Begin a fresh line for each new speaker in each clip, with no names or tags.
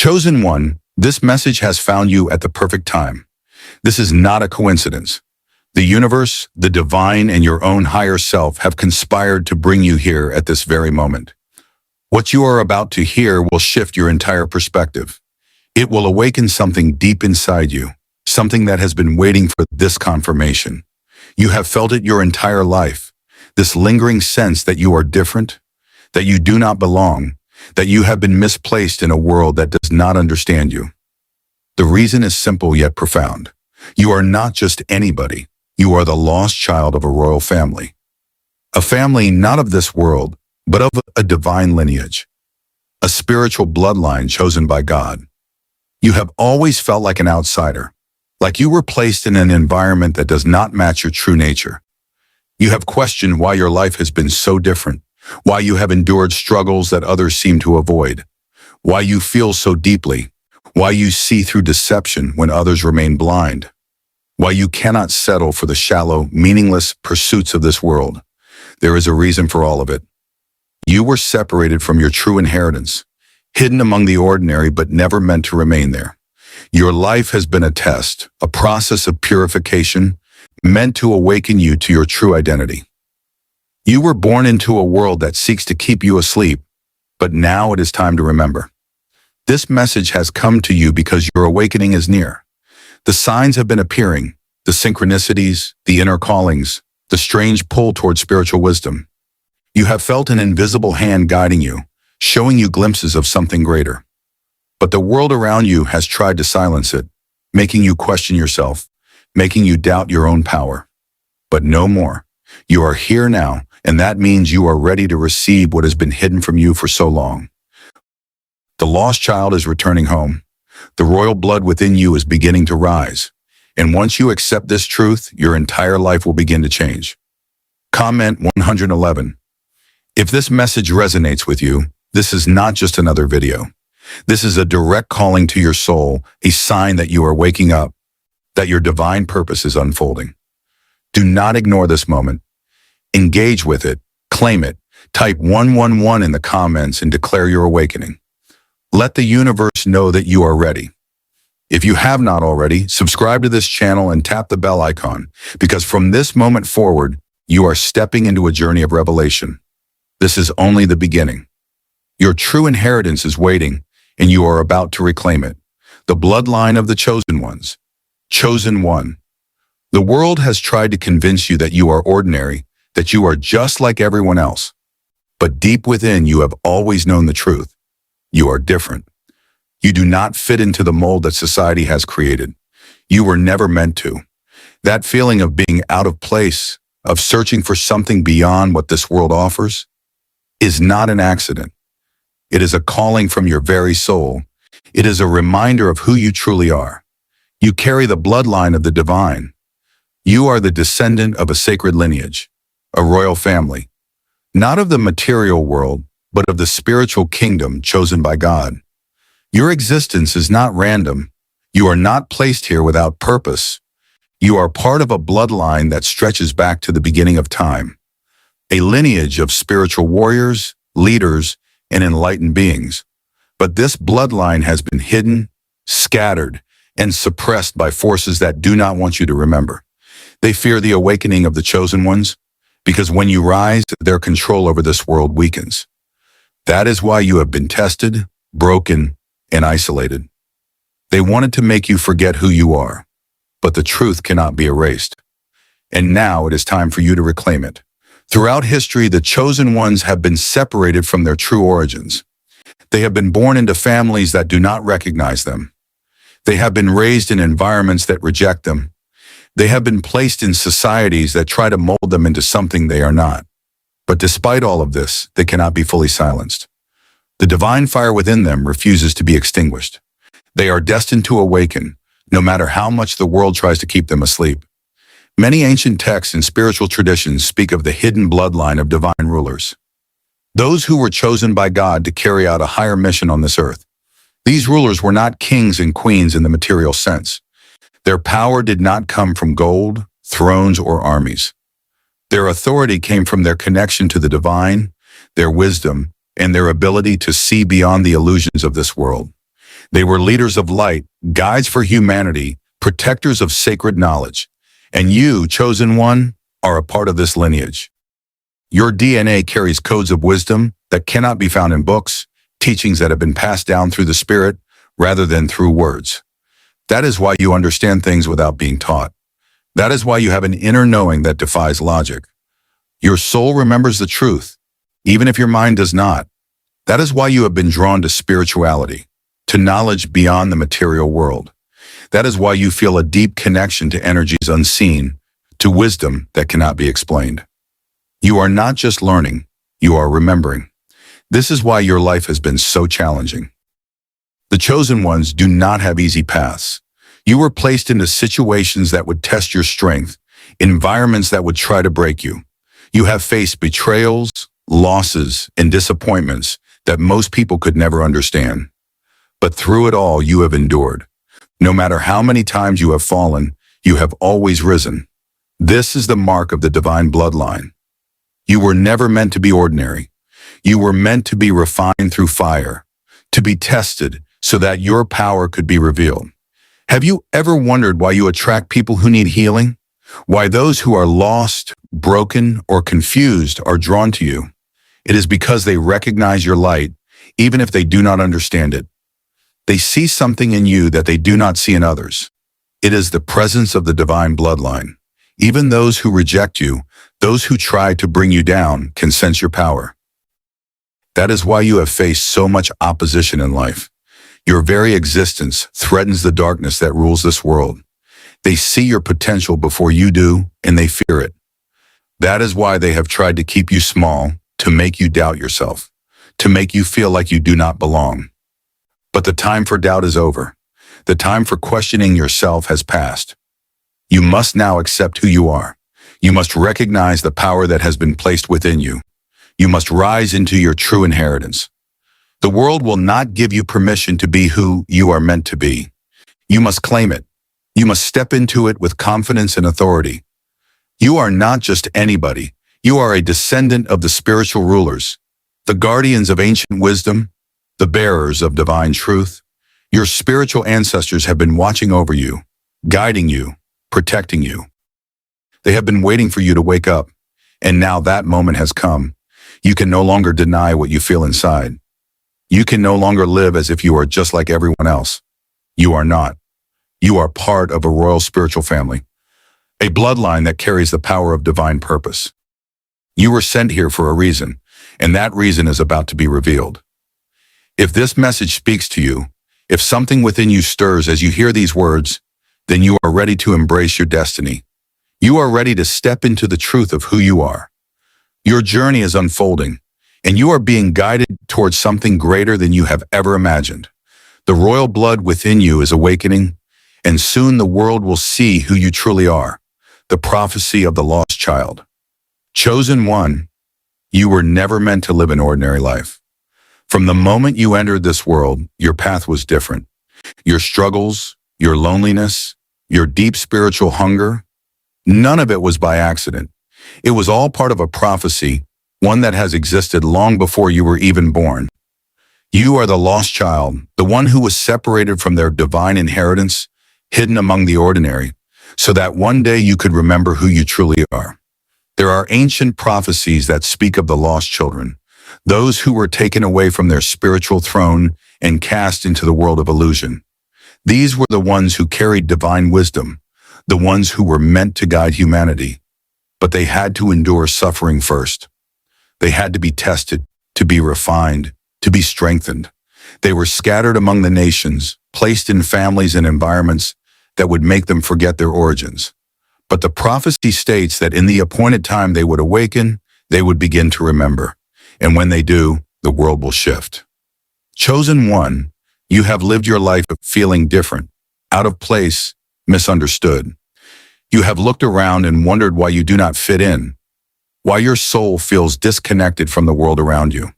Chosen one, this message has found you at the perfect time. This is not a coincidence. The universe, the divine, and your own higher self have conspired to bring you here at this very moment. What you are about to hear will shift your entire perspective. It will awaken something deep inside you, something that has been waiting for this confirmation. You have felt it your entire life, this lingering sense that you are different, that you do not belong, that you have been misplaced in a world that does not understand you. The reason is simple yet profound. You are not just anybody. You are the lost child of a royal family. A family not of this world, but of a divine lineage. A spiritual bloodline chosen by God. You have always felt like an outsider, like you were placed in an environment that does not match your true nature. You have questioned why your life has been so different, why you have endured struggles that others seem to avoid, why you feel so deeply, why you see through deception when others remain blind, why you cannot settle for the shallow, meaningless pursuits of this world. There is a reason for all of it. You were separated from your true inheritance, hidden among the ordinary but never meant to remain there. Your life has been a test, a process of purification, meant to awaken you to your true identity. You were born into a world that seeks to keep you asleep, but now it is time to remember. This message has come to you because your awakening is near. The signs have been appearing, the synchronicities, the inner callings, the strange pull toward spiritual wisdom. You have felt an invisible hand guiding you, showing you glimpses of something greater. But the world around you has tried to silence it, making you question yourself, making you doubt your own power. But no more. You are here now, and that means you are ready to receive what has been hidden from you for so long. The lost child is returning home. The royal blood within you is beginning to rise. And once you accept this truth, your entire life will begin to change. Comment 111. If this message resonates with you, this is not just another video. This is a direct calling to your soul, a sign that you are waking up, that your divine purpose is unfolding. Do not ignore this moment. Engage with it, claim it, type 111 in the comments and declare your awakening. Let the universe know that you are ready. If you have not already, subscribe to this channel and tap the bell icon, because from this moment forward, you are stepping into a journey of revelation. This is only the beginning. Your true inheritance is waiting, and you are about to reclaim it. The bloodline of the chosen ones. Chosen one. The world has tried to convince you that you are ordinary, that you are just like everyone else. But deep within, you have always known the truth. You are different. You do not fit into the mold that society has created. You were never meant to. That feeling of being out of place, of searching for something beyond what this world offers, is not an accident. It is a calling from your very soul. It is a reminder of who you truly are. You carry the bloodline of the divine. You are the descendant of a sacred lineage, a royal family, not of the material world, but of the spiritual kingdom chosen by God. Your existence is not random. You are not placed here without purpose. You are part of a bloodline that stretches back to the beginning of time, a lineage of spiritual warriors, leaders, and enlightened beings. But this bloodline has been hidden, scattered, and suppressed by forces that do not want you to remember. They fear the awakening of the chosen ones, because when you rise, their control over this world weakens. That is why you have been tested, broken, and isolated. They wanted to make you forget who you are, but the truth cannot be erased. And now it is time for you to reclaim it. Throughout history, the chosen ones have been separated from their true origins. They have been born into families that do not recognize them. They have been raised in environments that reject them. They have been placed in societies that try to mold them into something they are not. But despite all of this, they cannot be fully silenced. The divine fire within them refuses to be extinguished. They are destined to awaken, no matter how much the world tries to keep them asleep. Many ancient texts and spiritual traditions speak of the hidden bloodline of divine rulers, those who were chosen by God to carry out a higher mission on this earth. These rulers were not kings and queens in the material sense. Their power did not come from gold, thrones, or armies. Their authority came from their connection to the divine, their wisdom, and their ability to see beyond the illusions of this world. They were leaders of light, guides for humanity, protectors of sacred knowledge. And you, chosen one, are a part of this lineage. Your DNA carries codes of wisdom that cannot be found in books, teachings that have been passed down through the spirit rather than through words. That is why you understand things without being taught. That is why you have an inner knowing that defies logic. Your soul remembers the truth, even if your mind does not. That is why you have been drawn to spirituality, to knowledge beyond the material world. That is why you feel a deep connection to energies unseen, to wisdom that cannot be explained. You are not just learning, you are remembering. This is why your life has been so challenging. The chosen ones do not have easy paths. You were placed into situations that would test your strength, environments that would try to break you. You have faced betrayals, losses, and disappointments that most people could never understand. But through it all, you have endured. No matter how many times you have fallen, you have always risen. This is the mark of the divine bloodline. You were never meant to be ordinary. You were meant to be refined through fire, to be tested so that your power could be revealed. Have you ever wondered why you attract people who need healing? Why those who are lost, broken, or confused are drawn to you? It is because they recognize your light, even if they do not understand it. They see something in you that they do not see in others. It is the presence of the divine bloodline. Even those who reject you, those who try to bring you down, can sense your power. That is why you have faced so much opposition in life. Your very existence threatens the darkness that rules this world. They see your potential before you do, and they fear it. That is why they have tried to keep you small, to make you doubt yourself, to make you feel like you do not belong. But the time for doubt is over. The time for questioning yourself has passed. You must now accept who you are. You must recognize the power that has been placed within you. You must rise into your true inheritance. The world will not give you permission to be who you are meant to be. You must claim it. You must step into it with confidence and authority. You are not just anybody. You are a descendant of the spiritual rulers, the guardians of ancient wisdom, the bearers of divine truth. Your spiritual ancestors have been watching over you, guiding you, protecting you. They have been waiting for you to wake up, and now that moment has come. You can no longer deny what you feel inside. You can no longer live as if you are just like everyone else. You are not. You are part of a royal spiritual family, a bloodline that carries the power of divine purpose. You were sent here for a reason, and that reason is about to be revealed. If this message speaks to you, if something within you stirs as you hear these words, then you are ready to embrace your destiny. You are ready to step into the truth of who you are. Your journey is unfolding, and you are being guided towards something greater than you have ever imagined. The royal blood within you is awakening, and soon the world will see who you truly are, the prophecy of the lost child. Chosen one, you were never meant to live an ordinary life. From the moment you entered this world, your path was different. Your struggles, your loneliness, your deep spiritual hunger, none of it was by accident. It was all part of a prophecy, one that has existed long before you were even born. You are the lost child, the one who was separated from their divine inheritance, hidden among the ordinary, so that one day you could remember who you truly are. There are ancient prophecies that speak of the lost children, those who were taken away from their spiritual throne and cast into the world of illusion. These were the ones who carried divine wisdom, the ones who were meant to guide humanity. But they had to endure suffering first. They had to be tested, to be refined, to be strengthened. They were scattered among the nations, placed in families and environments that would make them forget their origins. But the prophecy states that in the appointed time they would awaken, they would begin to remember. And when they do, the world will shift. Chosen one, you have lived your life feeling different, out of place, misunderstood. You have looked around and wondered why you do not fit in, why your soul feels disconnected from the world around you.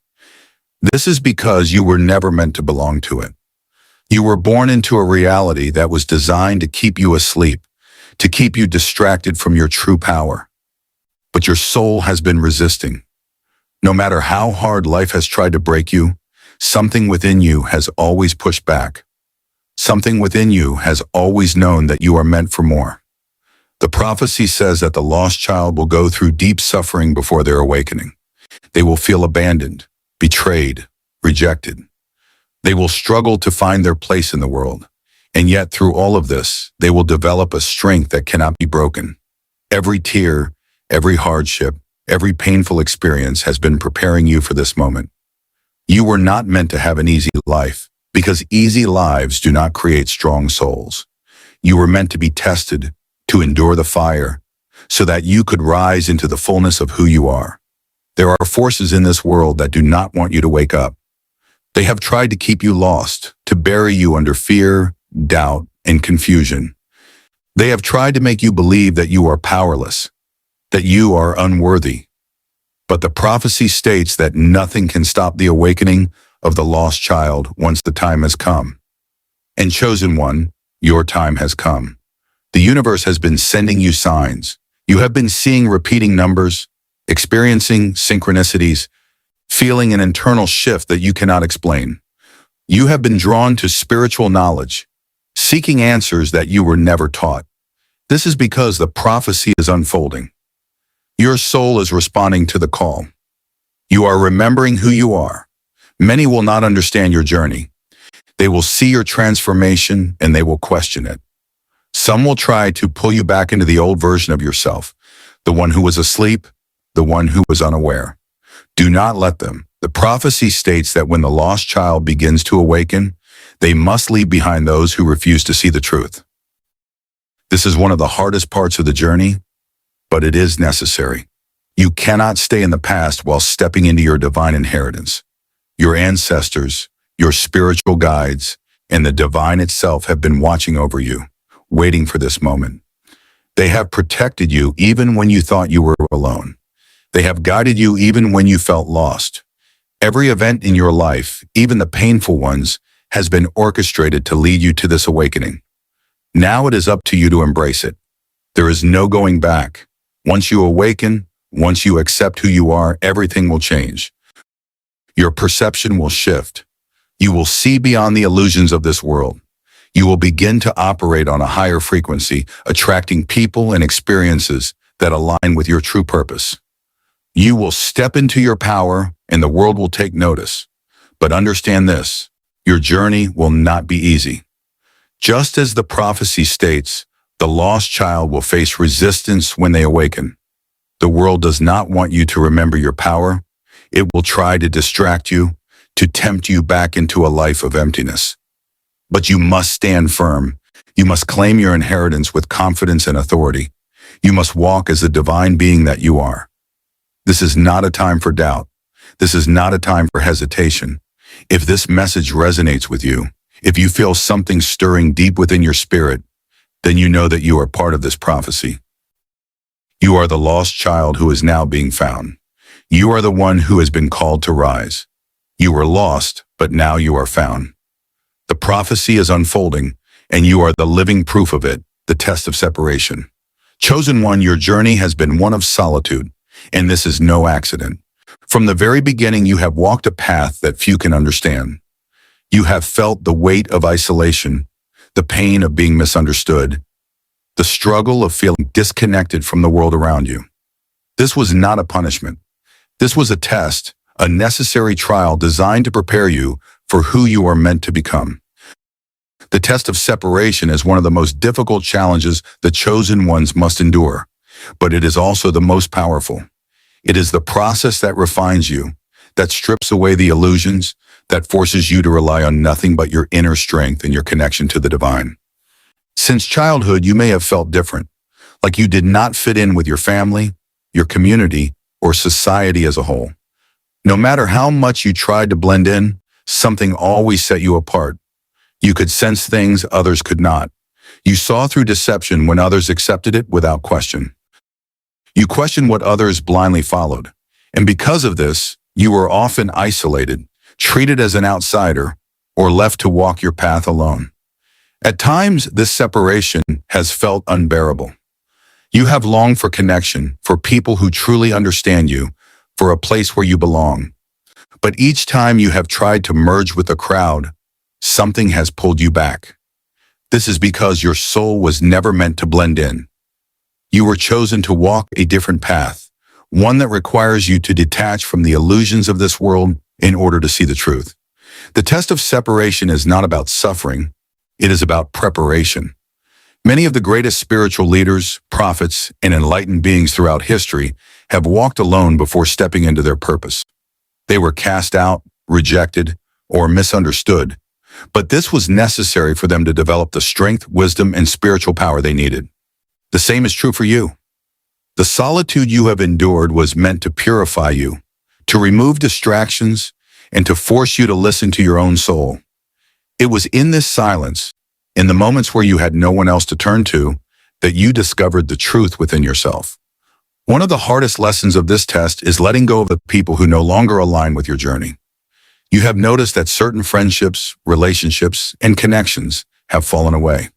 This is because you were never meant to belong to it. You were born into a reality that was designed to keep you asleep, to keep you distracted from your true power. But your soul has been resisting. No matter how hard life has tried to break you, something within you has always pushed back. Something within you has always known that you are meant for more. The prophecy says that the lost child will go through deep suffering before their awakening. They will feel abandoned, betrayed, rejected. They will struggle to find their place in the world. And yet through all of this, they will develop a strength that cannot be broken. Every tear, every hardship, every painful experience has been preparing you for this moment. You were not meant to have an easy life, because easy lives do not create strong souls. You were meant to be tested, to endure the fire, so that you could rise into the fullness of who you are. There are forces in this world that do not want you to wake up. They have tried to keep you lost, to bury you under fear, doubt, and confusion. They have tried to make you believe that you are powerless, that you are unworthy. But the prophecy states that nothing can stop the awakening of the lost child once the time has come. And chosen one, your time has come. The universe has been sending you signs. You have been seeing repeating numbers, experiencing synchronicities, feeling an internal shift that you cannot explain. You have been drawn to spiritual knowledge, seeking answers that you were never taught. This is because the prophecy is unfolding. Your soul is responding to the call. You are remembering who you are. Many will not understand your journey. They will see your transformation and they will question it. Some will try to pull you back into the old version of yourself, the one who was asleep, the one who was unaware. Do not let them. The prophecy states that when the lost child begins to awaken, they must leave behind those who refuse to see the truth. This is one of the hardest parts of the journey, but it is necessary. You cannot stay in the past while stepping into your divine inheritance. Your ancestors, your spiritual guides, and the divine itself have been watching over you, waiting for this moment. They have protected you even when you thought you were alone. They have guided you even when you felt lost. Every event in your life, even the painful ones, has been orchestrated to lead you to this awakening. Now it is up to you to embrace it. There is no going back. Once you awaken, once you accept who you are, everything will change. Your perception will shift. You will see beyond the illusions of this world. You will begin to operate on a higher frequency, attracting people and experiences that align with your true purpose. You will step into your power and the world will take notice. But understand this, your journey will not be easy. Just as the prophecy states, the lost child will face resistance when they awaken. The world does not want you to remember your power. It will try to distract you, to tempt you back into a life of emptiness. But you must stand firm. You must claim your inheritance with confidence and authority. You must walk as the divine being that you are. This is not a time for doubt. This is not a time for hesitation. If this message resonates with you, if you feel something stirring deep within your spirit, then you know that you are part of this prophecy. You are the lost child who is now being found. You are the one who has been called to rise. You were lost, but now you are found. The prophecy is unfolding, and you are the living proof of it, the test of separation. Chosen one, your journey has been one of solitude, and this is no accident. From the very beginning, you have walked a path that few can understand. You have felt the weight of isolation, the pain of being misunderstood, the struggle of feeling disconnected from the world around you. This was not a punishment. This was a test, a necessary trial designed to prepare you for who you are meant to become. The test of separation is one of the most difficult challenges the chosen ones must endure, but it is also the most powerful. It is the process that refines you, that strips away the illusions, that forces you to rely on nothing but your inner strength and your connection to the divine. Since childhood, you may have felt different, like you did not fit in with your family, your community, or society as a whole. No matter how much you tried to blend in, something always set you apart. You could sense things others could not. You saw through deception when others accepted it without question. You questioned what others blindly followed. And because of this, you were often isolated, treated as an outsider, or left to walk your path alone. At times, this separation has felt unbearable. You have longed for connection, for people who truly understand you, for a place where you belong. But each time you have tried to merge with the crowd, something has pulled you back. This is because your soul was never meant to blend in. You were chosen to walk a different path, one that requires you to detach from the illusions of this world in order to see the truth. The test of separation is not about suffering, it is about preparation. Many of the greatest spiritual leaders, prophets, and enlightened beings throughout history have walked alone before stepping into their purpose. They were cast out, rejected, or misunderstood, but this was necessary for them to develop the strength, wisdom, and spiritual power they needed. The same is true for you. The solitude you have endured was meant to purify you, to remove distractions, and to force you to listen to your own soul. It was in this silence, in the moments where you had no one else to turn to, that you discovered the truth within yourself. One of the hardest lessons of this test is letting go of the people who no longer align with your journey. You have noticed that certain friendships, relationships, and connections have fallen away.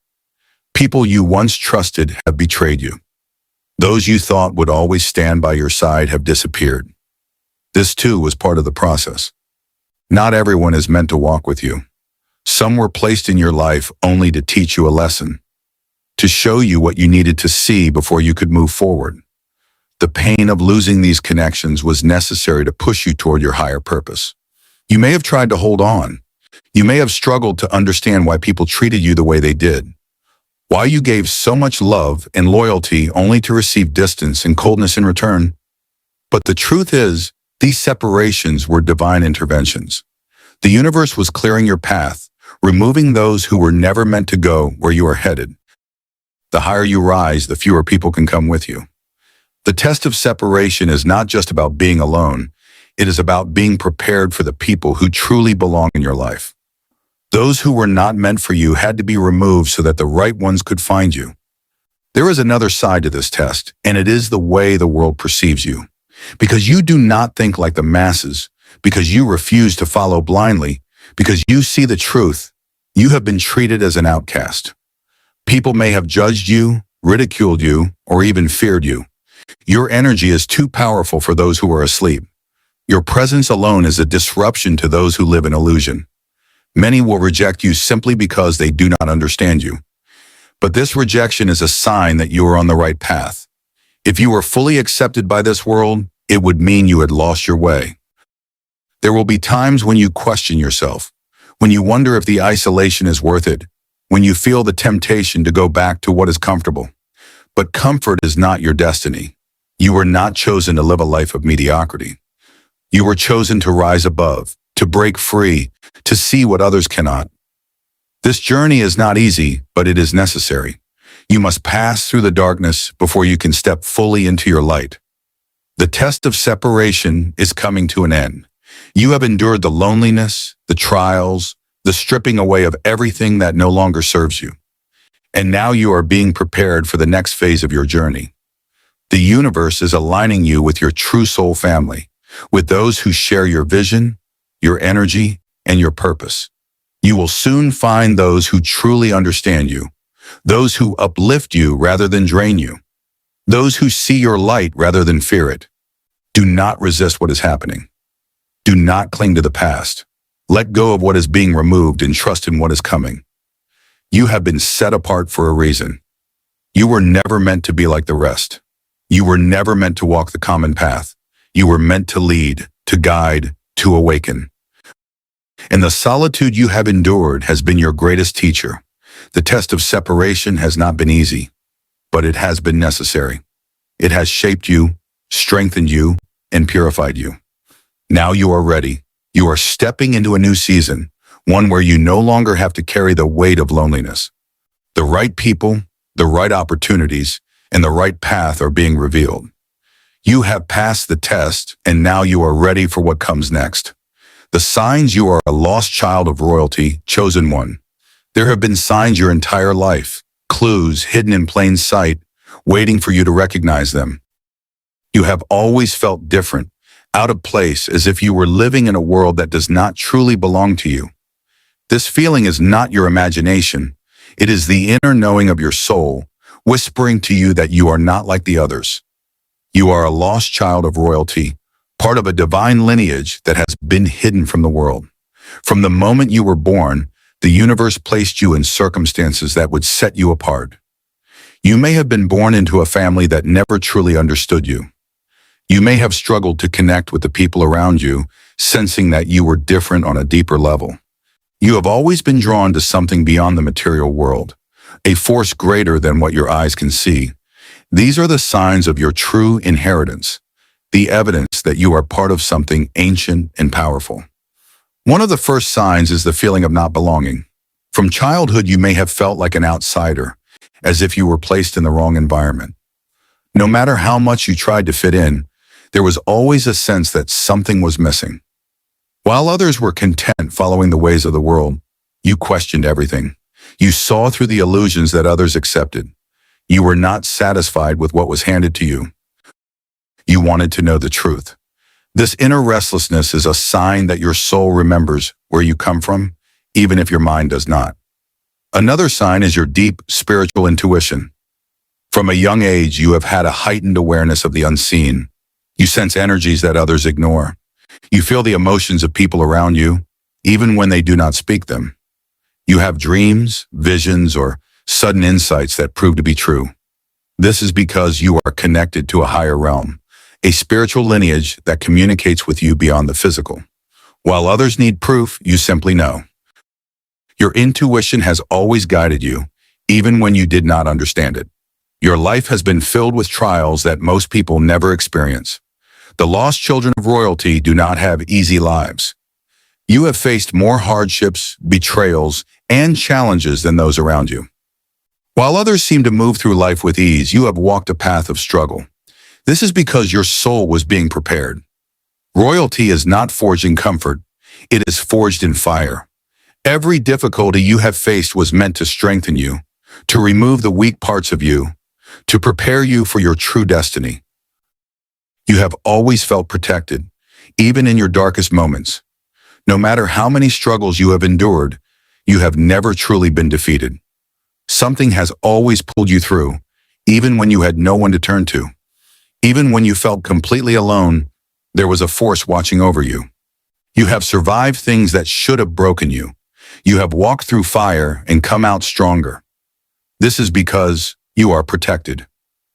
People you once trusted have betrayed you. Those you thought would always stand by your side have disappeared. This too was part of the process. Not everyone is meant to walk with you. Some were placed in your life only to teach you a lesson, to show you what you needed to see before you could move forward. The pain of losing these connections was necessary to push you toward your higher purpose. You may have tried to hold on. You may have struggled to understand why people treated you the way they did, why you gave so much love and loyalty only to receive distance and coldness in return. But the truth is, these separations were divine interventions. The universe was clearing your path, removing those who were never meant to go where you are headed. The higher you rise, the fewer people can come with you. The test of separation is not just about being alone. It is about being prepared for the people who truly belong in your life. Those who were not meant for you had to be removed so that the right ones could find you. There is another side to this test, and it is the way the world perceives you. Because you do not think like the masses, because you refuse to follow blindly, because you see the truth, you have been treated as an outcast. People may have judged you, ridiculed you, or even feared you. Your energy is too powerful for those who are asleep. Your presence alone is a disruption to those who live in illusion. Many will reject you simply because they do not understand you. But this rejection is a sign that you are on the right path. If you were fully accepted by this world, it would mean you had lost your way. There will be times when you question yourself, when you wonder if the isolation is worth it, when you feel the temptation to go back to what is comfortable. But comfort is not your destiny. You were not chosen to live a life of mediocrity. You were chosen to rise above, to break free, to see what others cannot. This journey is not easy, but it is necessary. You must pass through the darkness before you can step fully into your light. The test of separation is coming to an end. You have endured the loneliness, the trials, the stripping away of everything that no longer serves you. And now you are being prepared for the next phase of your journey. The universe is aligning you with your true soul family, with those who share your vision, your energy, and your purpose. You will soon find those who truly understand you, those who uplift you rather than drain you, those who see your light rather than fear it. Do not resist what is happening. Do not cling to the past. Let go of what is being removed and trust in what is coming. You have been set apart for a reason. You were never meant to be like the rest. You were never meant to walk the common path. You were meant to lead, to guide, to awaken. And the solitude you have endured has been your greatest teacher. The test of separation has not been easy, but it has been necessary. It has shaped you, strengthened you, and purified you. Now you are ready. You are stepping into a new season, one where you no longer have to carry the weight of loneliness. The right people, the right opportunities, and the right path are being revealed. You have passed the test, and now you are ready for what comes next. The signs you are a lost child of royalty, chosen one. There have been signs your entire life, clues hidden in plain sight, waiting for you to recognize them. You have always felt different, out of place, as if you were living in a world that does not truly belong to you. This feeling is not your imagination. It is the inner knowing of your soul, whispering to you that you are not like the others. You are a lost child of royalty, part of a divine lineage that has been hidden from the world. From the moment you were born, The universe placed you in circumstances that would set you apart. You may have been born into a family that never truly understood you. You may have struggled to connect with the people around you, sensing that you were different on a deeper level. You have always been drawn to something beyond the material world, a force greater than what your eyes can see. These are the signs of your true inheritance, the evidence that you are part of something ancient and powerful. One of the first signs is the feeling of not belonging. From childhood, you may have felt like an outsider, as if you were placed in the wrong environment. No matter how much you tried to fit in, there was always a sense that something was missing. While others were content following the ways of the world, you questioned everything. You saw through the illusions that others accepted. You were not satisfied with what was handed to you. You wanted to know the truth. This inner restlessness is a sign that your soul remembers where you come from, even if your mind does not. Another sign is your deep spiritual intuition. From a young age, you have had a heightened awareness of the unseen. You sense energies that others ignore. You feel the emotions of people around you, even when they do not speak them. You have dreams, visions, or sudden insights that prove to be true. This is because you are connected to a higher realm, a spiritual lineage that communicates with you beyond the physical. While others need proof, you simply know. Your intuition has always guided you, even when you did not understand it. Your life has been filled with trials that most people never experience. The lost children of royalty do not have easy lives. You have faced more hardships, betrayals, and challenges than those around you. While others seem to move through life with ease, you have walked a path of struggle. This is because your soul was being prepared. Royalty is not forged in comfort. It is forged in fire. Every difficulty you have faced was meant to strengthen you, to remove the weak parts of you, to prepare you for your true destiny. You have always felt protected, even in your darkest moments. No matter how many struggles you have endured, you have never truly been defeated. Something has always pulled you through, even when you had no one to turn to. Even when you felt completely alone, there was a force watching over you. You have survived things that should have broken you. You have walked through fire and come out stronger. This is because you are protected.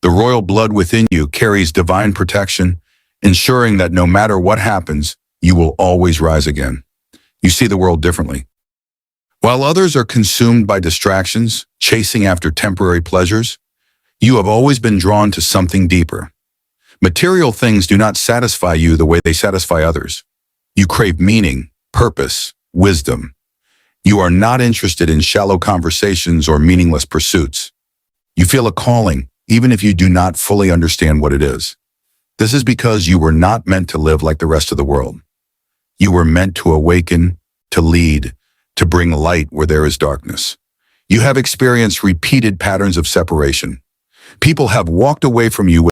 The royal blood within you carries divine protection, ensuring that no matter what happens, you will always rise again. You see the world differently. While others are consumed by distractions, chasing after temporary pleasures, you have always been drawn to something deeper. Material things do not satisfy you the way they satisfy others. You crave meaning, purpose, wisdom. You are not interested in shallow conversations or meaningless pursuits. You feel a calling, even if you do not fully understand what it is. This is because you were not meant to live like the rest of the world. You were meant to awaken, to lead, to bring light where there is darkness. You have experienced repeated patterns of separation. People have walked away from you